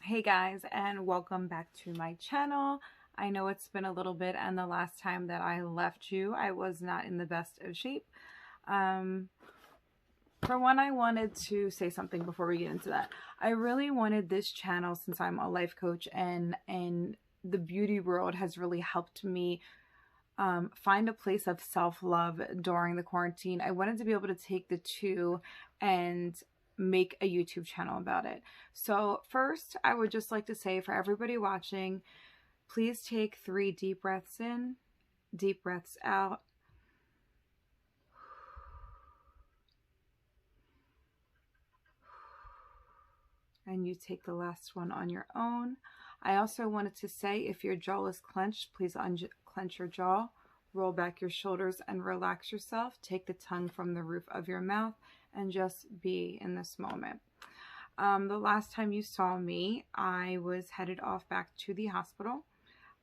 Hey guys, and welcome back to my channel. I know it's been a little bit, and the last time that I left you, I was not in the best of shape. For one, I wanted to say something before we get into that. I really wanted this channel, since I'm a life coach and the beauty world has really helped me find a place of self-love during the quarantine. I wanted to be able to take the two and make a YouTube channel about it. So first, I would just like to say, for everybody watching, please take 3 deep breaths in, deep breaths out. And you take the last one on your own. I also wanted to say, if your jaw is clenched, please unclench your jaw, roll back your shoulders and relax yourself. Take the tongue from the roof of your mouth and just be in this moment. The last time you saw me, I was headed off back to the hospital.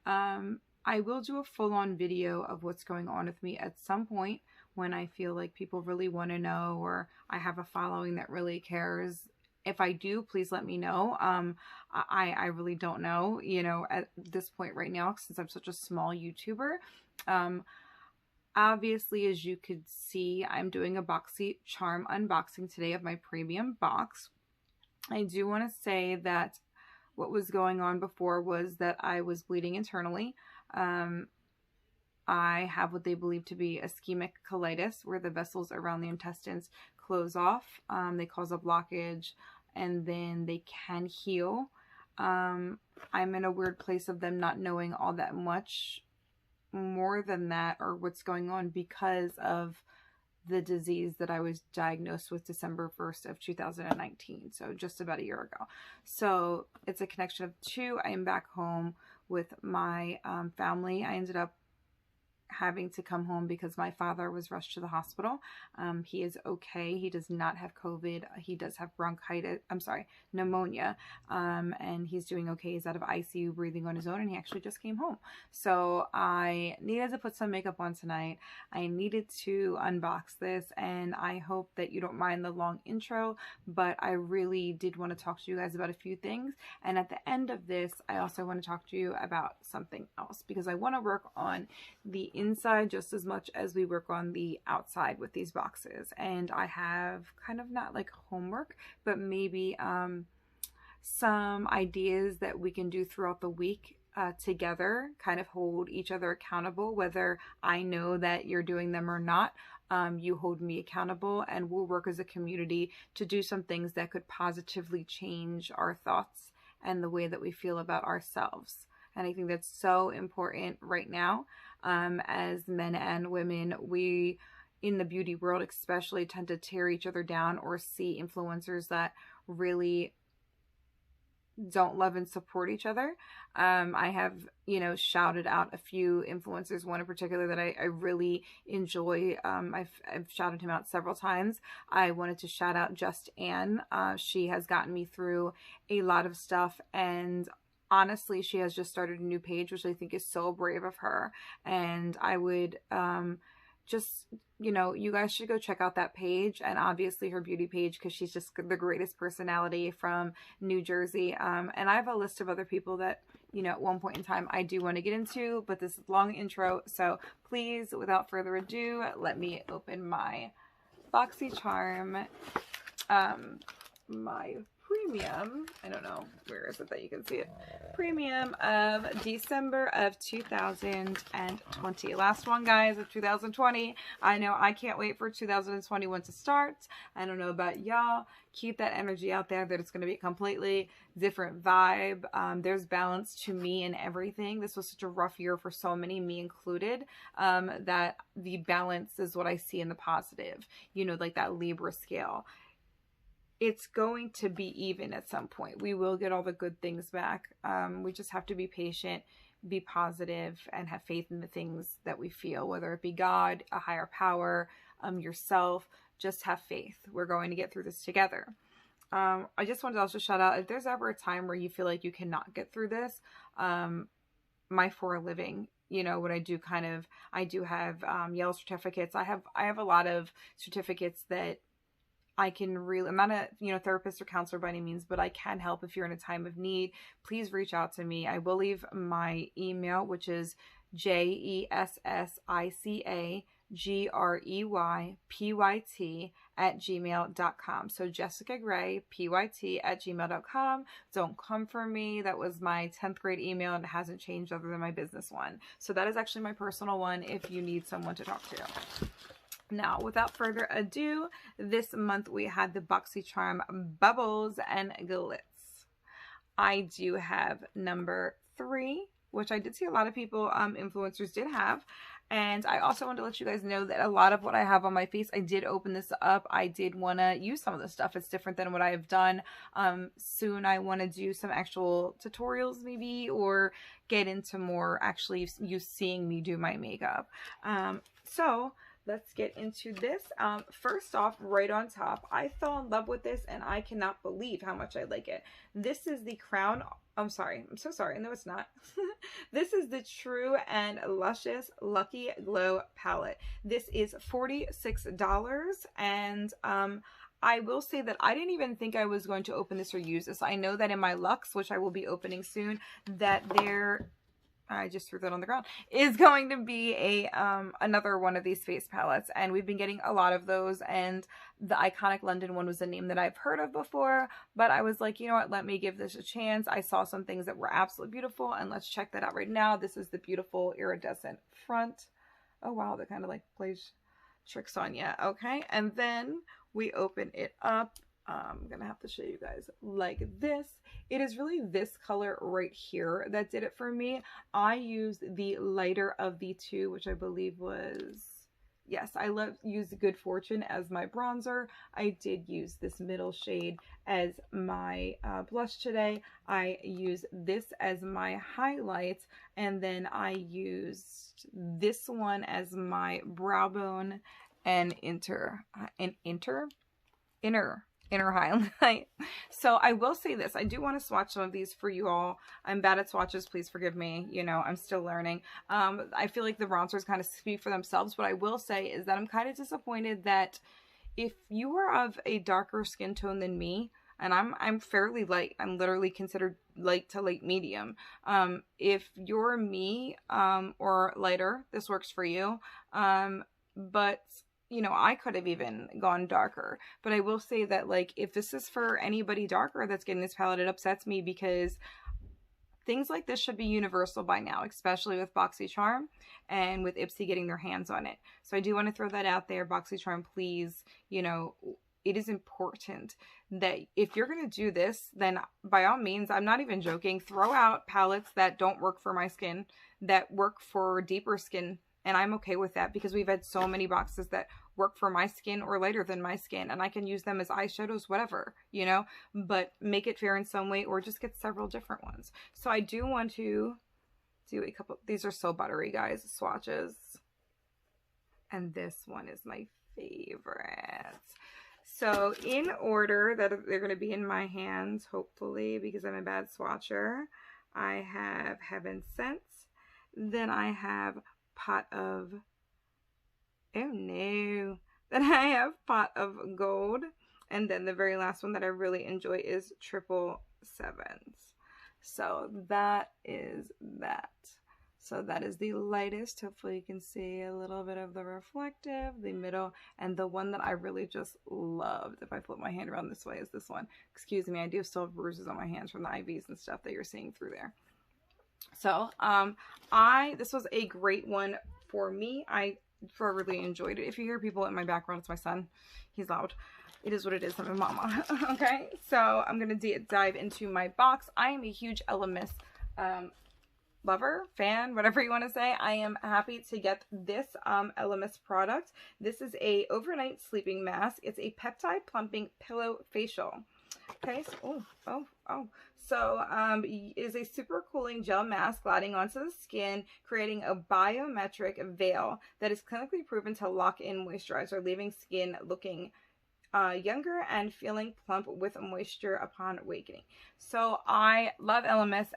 I will do a full-on video of what's going on with me at some point when I feel like people really want to know, or I have a following that really cares. If I do, please let me know. I really don't know, you know, at this point right now, since I'm such a small YouTuber. Obviously, as you could see, I'm doing a Boxycharm unboxing today of my premium box. I do want to say that what was going on before was that I was bleeding internally. I have what they believe to be ischemic colitis, where the vessels around the intestines close off. They cause a blockage, and then they can heal. I'm in a weird place of them not knowing all that much more than that, or what's going on, because of the disease that I was diagnosed with December 1st of 2019, so just about a year ago. So it's a connection of two. I am back home with my family. I ended up having to come home because my father was rushed to the hospital. He is okay. He does not have COVID. He does have pneumonia. And he's doing okay. He's out of ICU, breathing on his own, and he actually just came home. So I needed to put some makeup on tonight. I needed to unbox this, and I hope that you don't mind the long intro, but I really did want to talk to you guys about a few things. And at the end of this, I also want to talk to you about something else, because I want to work on the inside just as much as we work on the outside with these boxes. And I have kind of, not like homework, but maybe some ideas that we can do throughout the week together, kind of hold each other accountable, whether I know that you're doing them or not. You hold me accountable, and we'll work as a community to do some things that could positively change our thoughts and the way that we feel about ourselves. And I think that's so important right now. As men and women, we, in the beauty world especially, tend to tear each other down, or see influencers that really don't love and support each other. I have, you know, shouted out a few influencers, one in particular that I really enjoy. I've shouted him out several times. I wanted to shout out Just Ann. She has gotten me through a lot of stuff, and honestly, she has just started a new page, which I think is so brave of her. And I would just, you know, you guys should go check out that page, and obviously her beauty page, because she's just the greatest personality from New Jersey. And I have a list of other people that, you know, at one point in time I do want to get into, but this is a long intro. So please, without further ado, let me open my Boxycharm, my premium, I don't know, where is it that you can see it, premium of December of 2020. Last one, guys, of 2020. I know I can't wait for 2021 to start. I don't know about y'all. Keep that energy out there that it's going to be a completely different vibe. There's balance to me in everything. This was such a rough year for so many, me included, that the balance is what I see in the positive, you know, like that Libra scale. It's going to be even at some point. We will get all the good things back. We just have to be patient, be positive, and have faith in the things that we feel, whether it be God, a higher power, yourself. Just have faith. We're going to get through this together. I just wanted to also shout out, if there's ever a time where you feel like you cannot get through this, my For a Living, you know, what I do, I do have yellow certificates. I have a lot of certificates that I can really, I'm not a, therapist or counselor by any means, but I can help if you're in a time of need. Please reach out to me. I will leave my email, which is jessicagreyypyt@gmail.com. So Jessica Gray, pyt@gmail.com. Don't come for me. That was my 10th grade email and it hasn't changed other than my business one. So that is actually my personal one if you need someone to talk to. Now, without further ado, this month we had the Boxycharm Bubbles and Glitz. I do have number 3, which I did see a lot of people, influencers did have. And I also want to let you guys know that a lot of what I have on my face, I did open this up. I did want to use some of the stuff. It's different than what I have done. Soon I want to do some actual tutorials maybe, or get into more actually you seeing me do my makeup. So let's get into this. First off, right on top, I fell in love with this and I cannot believe how much I like it. This is the Crown, I'm sorry, I'm so sorry, no it's not. This is the True and Luscious Lucky Glow palette. This is $46 and I will say that I didn't even think I was going to open this or use this. I know that in my Luxe, which I will be opening soon, that I just threw that on the ground, is going to be a another one of these face palettes, and we've been getting a lot of those, and the Iconic London one was a name that I've heard of before, but I was like, you know what, let me give this a chance. I saw some things that were absolutely beautiful, and let's check that out right now. This is the beautiful iridescent front. Oh wow, that kind of like plays tricks on you. Okay, and then we open it up. I'm gonna have to show you guys like this. It is really this color right here that did it for me. I used the lighter of the two, which I believe was, yes, I used Good Fortune as my bronzer. I did use this middle shade as my blush today. I used this as my highlight, and then I used this one as my brow bone and inner highlight. So I will say this, I do want to swatch some of these for you all. I'm bad at swatches, please forgive me, I'm still learning. I feel like the bronzers kind of speak for themselves. What I will say is that I'm kind of disappointed that if you are of a darker skin tone than me, and I'm fairly light, I'm literally considered light to light medium. If you're me or lighter, this works for you. But I could have even gone darker, but I will say that, like, if this is for anybody darker that's getting this palette, it upsets me because things like this should be universal by now, especially with Boxycharm and with Ipsy getting their hands on it. So I do want to throw that out there. Boxycharm, please, it is important that if you're going to do this, then by all means, I'm not even joking, throw out palettes that don't work for my skin, that work for deeper skin. And I'm okay with that because we've had so many boxes that work for my skin or lighter than my skin, and I can use them as eyeshadows, whatever, but make it fair in some way, or just get several different ones. So I do want to do a couple, these are so buttery, guys, swatches. And this one is my favorite. So in order that they're going to be in my hands, hopefully, because I'm a bad swatcher, I have Heaven Sent, then I have Pot of, oh no, then I have Pot of Gold, and then the very last one that I really enjoy is 777. So that is that. So that is the lightest. Hopefully you can see a little bit of the reflective, the middle, and the one that I really just loved, if I flip my hand around this way, is this one. Excuse me, I do still have bruises on my hands from the IVs and stuff that you're seeing through there. So, this was a great one for me. I really enjoyed it. If you hear people in my background, it's my son. He's loud. It is what it is. I'm a mama. Okay, so I'm going to dive into my box. I am a huge LMS lover, fan, whatever you want to say. I am happy to get this LMS product. This is a overnight sleeping mask. It's a peptide plumping pillow facial. Okay, so, So it is a super cooling gel mask gliding onto the skin, creating a biometric veil that is clinically proven to lock in moisturizer, leaving skin looking younger and feeling plump with moisture upon awakening. So I love LMS,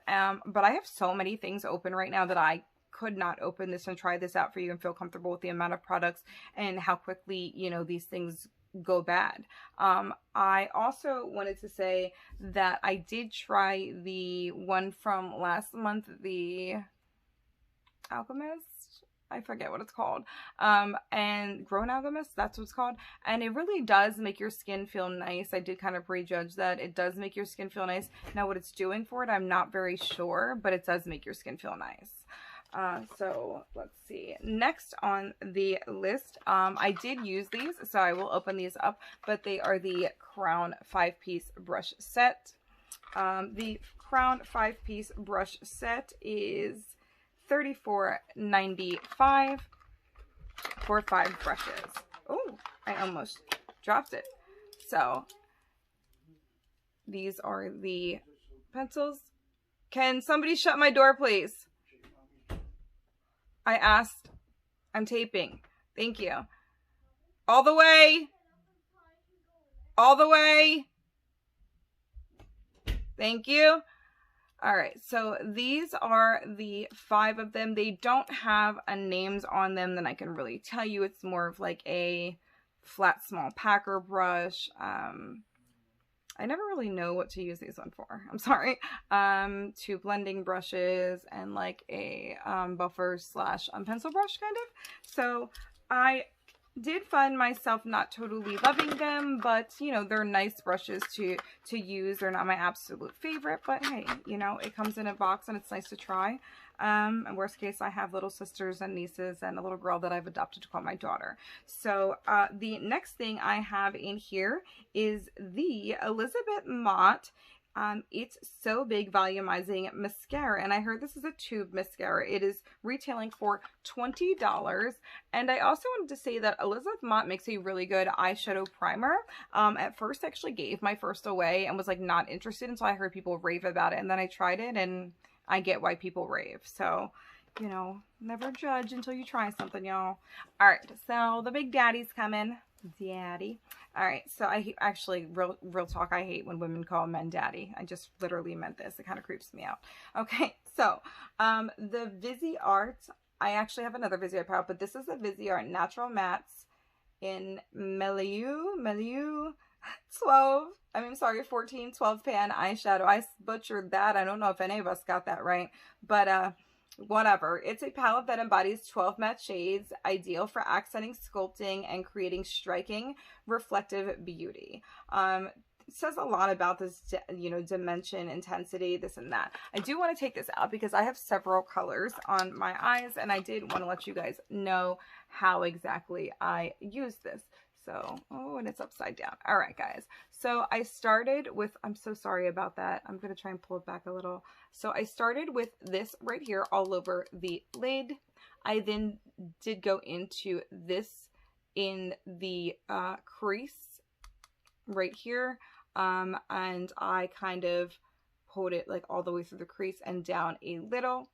but I have so many things open right now that I could not open this and try this out for you and feel comfortable with the amount of products and how quickly, these things go bad. I also wanted to say that I did try the one from last month, the Alchemist. I forget what it's called. And Grown Alchemist, that's what it's called. And it really does make your skin feel nice. I did kind of prejudge that. It does make your skin feel nice. Now what it's doing for it, I'm not very sure, but it does make your skin feel nice. So let's see. Next on the list, I did use these, so I will open these up, but they are the Crown 5-piece brush set. The Crown 5-piece brush set is $34.95 for 5 brushes. Oh, I almost dropped it. So these are the pencils. Can somebody shut my door, please? I asked. I'm taping. Thank you. All the way. All the way. Thank you. All right, so these are the 5 of them. They don't have names on them that I can really tell you. It's more of like a flat, small packer brush. I never really know what to use these on for. I'm sorry. 2 blending brushes and like a buffer slash pencil brush kind of. So I did find myself not totally loving them, but you know, they're nice brushes to use. They're not my absolute favorite, but hey, you know, it comes in a box and it's nice to try. In worst case, I have little sisters and nieces and a little girl that I've adopted to call my daughter. So the next thing I have in here is the Elizabeth Mott It's So Big Volumizing Mascara, and I heard this is a tube mascara. It is retailing for $20, and I also wanted to say that Elizabeth Mott makes a really good eyeshadow primer. At first, I actually gave my first away and was like not interested until I heard people rave about it, and then I tried it, and I get why people rave. So, you know, never judge until you try something, y'all. All right, so the big daddy's coming. Daddy. All right, so I actually, real talk, I hate when women call men daddy. I just literally meant this. It kind of creeps me out. Okay, so the Viseart, I actually have another Viseart palette, but this is the Viseart Natural Mattes in Milieu 14 12 pan eyeshadow. I butchered that. I don't know if any of us got that right, but whatever. It's a palette that embodies 12 matte shades, ideal for accenting, sculpting, and creating striking, reflective beauty. It says a lot about this, you know, dimension, intensity, this and that. I do want to take this out because I have several colors on my eyes, and I did want to let you guys know how exactly I use this. So, oh, and it's upside down. All right, guys. So I started with, I'm so sorry about that. I'm going to try and pull it back a little. So I started with this right here all over the lid. I then did go into this in the crease right here. And I kind of pulled it like all the way through the crease and down a little.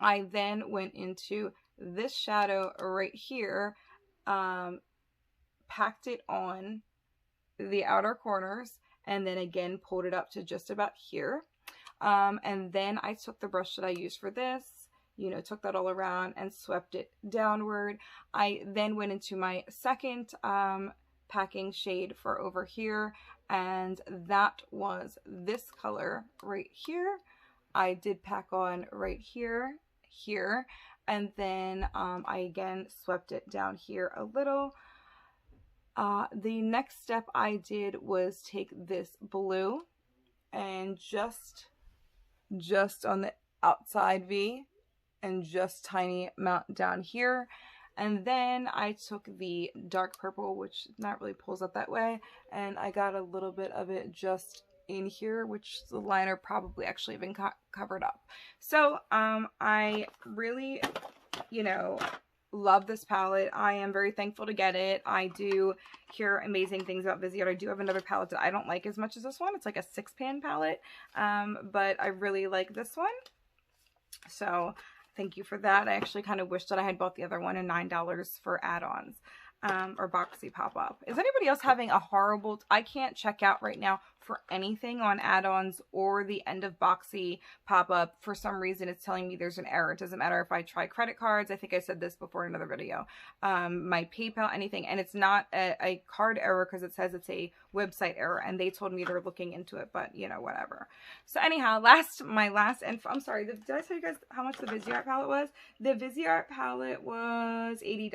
I then went into this shadow right here, packed it on the outer corners, and then again pulled it up to just about here. And then I took the brush that I used for this, you know, took that all around and swept it downward. I then went into my second packing shade for over here, and that was this color right here. I did pack on right here, and then I again swept it down here a little. The next step I did was take this blue and just on the outside V and just tiny amount down here. And then I took the dark purple, which not really pulls up that way, and I got a little bit of it just in here, which the liner probably actually even covered up. So I really, you know, love this palette. I am very thankful to get it. I do hear amazing things about Viseart. I do have another palette that I don't like as much as this one. It's like a 6-pan palette, but I really like this one. So thank you for that. I actually kind of wish that I had bought the other one and $9 for add-ons. Or Boxy pop-up. Is anybody else having a horrible, I can't check out right now for anything on add-ons or the end of Boxy pop-up. For some reason, it's telling me there's an error. It doesn't matter if I try credit cards. I think I said this before in another video. My PayPal, anything. And it's not a card error because it says it's a website error. And they told me they're looking into it, but you know, whatever. So anyhow, my last info. I'm sorry, did I tell you guys how much the Viseart palette was? The Viseart palette was $80,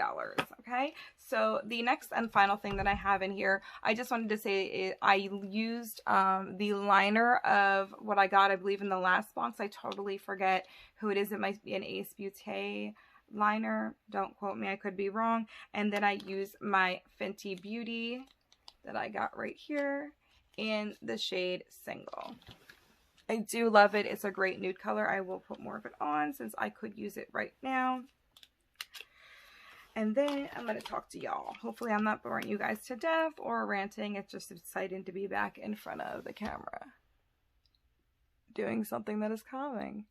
okay? So the next and final thing that I have in here, I just wanted to say I used the liner of what I got, I believe, in the last box. I totally forget who it is. It might be an Ace Beauty liner. Don't quote me, I could be wrong. And then I used my Fenty Beauty that I got right here in the shade Single. I do love it. It's a great nude color. I will put more of it on since I could use it right now. And then I'm going to talk to y'all. Hopefully I'm not boring you guys to death or ranting. It's just exciting to be back in front of the camera, doing something that is calming.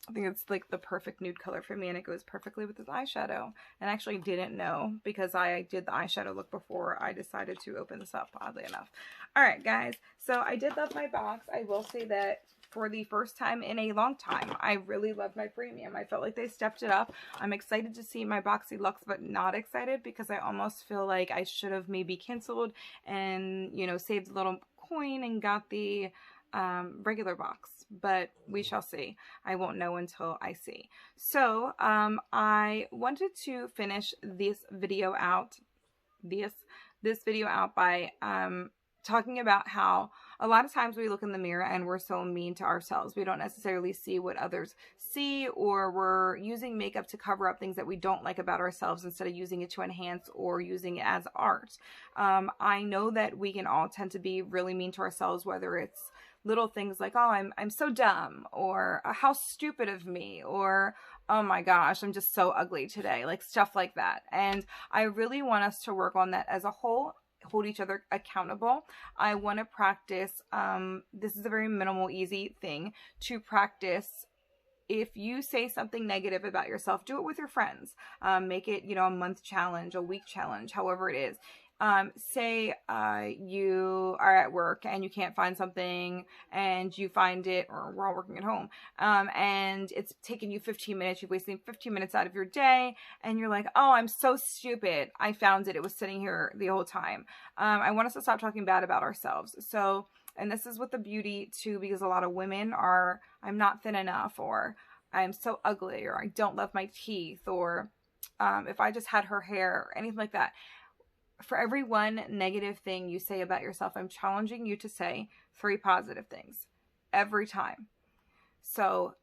I think it's like the perfect nude color for me, and it goes perfectly with this eyeshadow. And I actually didn't know because I did the eyeshadow look before I decided to open this up, oddly enough. Alright guys, so I did love my box. I will say that for the first time in a long time, I really loved my premium. I felt like they stepped it up. I'm excited to see my Boxy Luxe, but not excited because I almost feel like I should have maybe canceled and, you know, saved a little coin and got the regular box, but we shall see. I won't know until I see. So I wanted to finish this video out by talking about how a lot of times we look in the mirror and we're so mean to ourselves. We don't necessarily see what others see, or we're using makeup to cover up things that we don't like about ourselves instead of using it to enhance or using it as art. I know that we can all tend to be really mean to ourselves, whether it's little things like, oh, I'm so dumb, or how stupid of me, or oh my gosh, I'm just so ugly today, like stuff like that. And I really want us to work on that as a whole, hold each other accountable. I want to practice, this is a very minimal, easy thing to practice. If you say something negative about yourself, do it with your friends. Make it, you know, a month challenge, a week challenge, however it is. Say you are at work and you can't find something and you find it, or we're all working at home, and it's taken you 15 minutes, you've wasted 15 minutes out of your day, and you're like, oh, I'm so stupid, I found it, it was sitting here the whole time. I want us to stop talking bad about ourselves. So, and this is with the beauty too, because a lot of women are, I'm not thin enough, or I'm so ugly, or I don't love my teeth, or if I just had her hair, or anything like that. For every one negative thing you say about yourself, I'm challenging you to say 3 positive things every time. So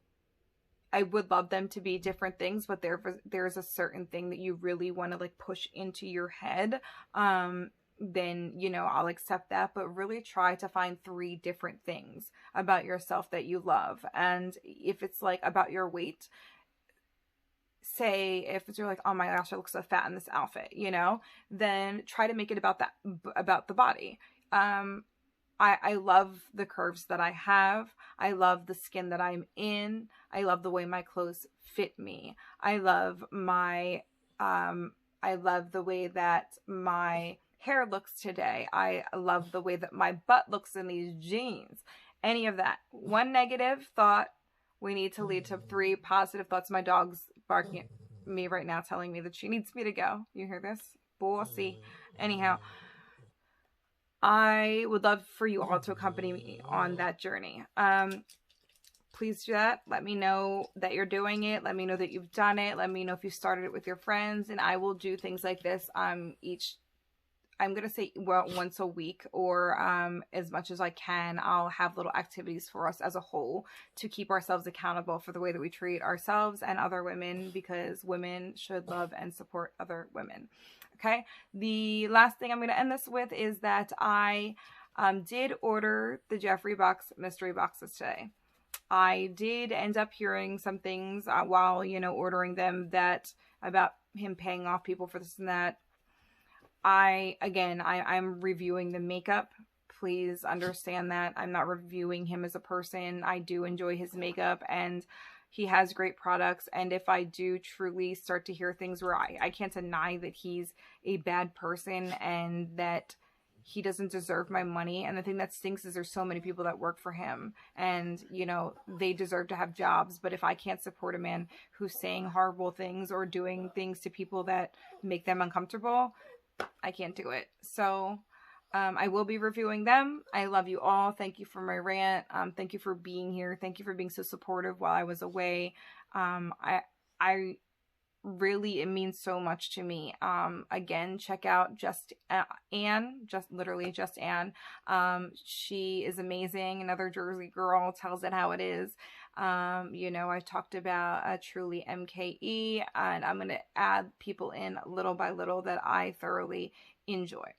I would love them to be different things, but there's a certain thing that you really want to like push into your head, then, you know, I'll accept that. But really try to find 3 different things about yourself that you love. And if it's like about your weight, say if you're like, oh my gosh, I look so fat in this outfit, you know, then try to make it about that, about the body. I love the curves that I have. I love the skin that I'm in. I love the way my clothes fit me. I love my, I love the way that my hair looks today. I love the way that my butt looks in these jeans. Any of that. One negative thought, we need to lead to 3 positive thoughts. My dog's barking at me right now, telling me that she needs me to go. You hear this? Bossy. Anyhow, I would love for you all to accompany me on that journey. Please do that. Let me know that you're doing it. Let me know that you've done it. Let me know if you started it with your friends. And I will do things like this I'm going to say, well, once a week, or as much as I can, I'll have little activities for us as a whole to keep ourselves accountable for the way that we treat ourselves and other women, because women should love and support other women. Okay. The last thing I'm going to end this with is that I did order the Jeffree Box mystery boxes today. I did end up hearing some things while, you know, ordering them, that about him paying off people for this and that. I'm reviewing the makeup. Please understand that I'm not reviewing him as a person. I do enjoy his makeup, and he has great products. And if I do truly start to hear things where I can't deny that he's a bad person and that he doesn't deserve my money. And the thing that stinks is there's so many people that work for him and, you know, they deserve to have jobs. But if I can't support a man who's saying horrible things or doing things to people that make them uncomfortable, I can't do it. So I will be reviewing them. I love you all. Thank you for my rant. Thank you for being here. Thank you for being so supportive while I was away. I really, it means so much to me. Again, check out Anne, literally just Anne. She is amazing. Another Jersey girl, tells it how it is. You know, I talked about Truly MKE, and I'm going to add people in little by little that I thoroughly enjoy.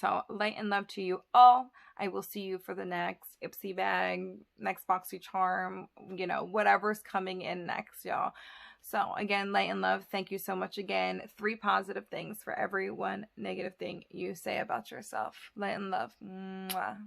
So light and love to you all. I will see you for the next Ipsy bag, next Boxycharm, you know, whatever's coming in next, y'all. So again, light and love. Thank you so much again. 3 positive things for every 1 negative thing you say about yourself. Light and love. Mwah.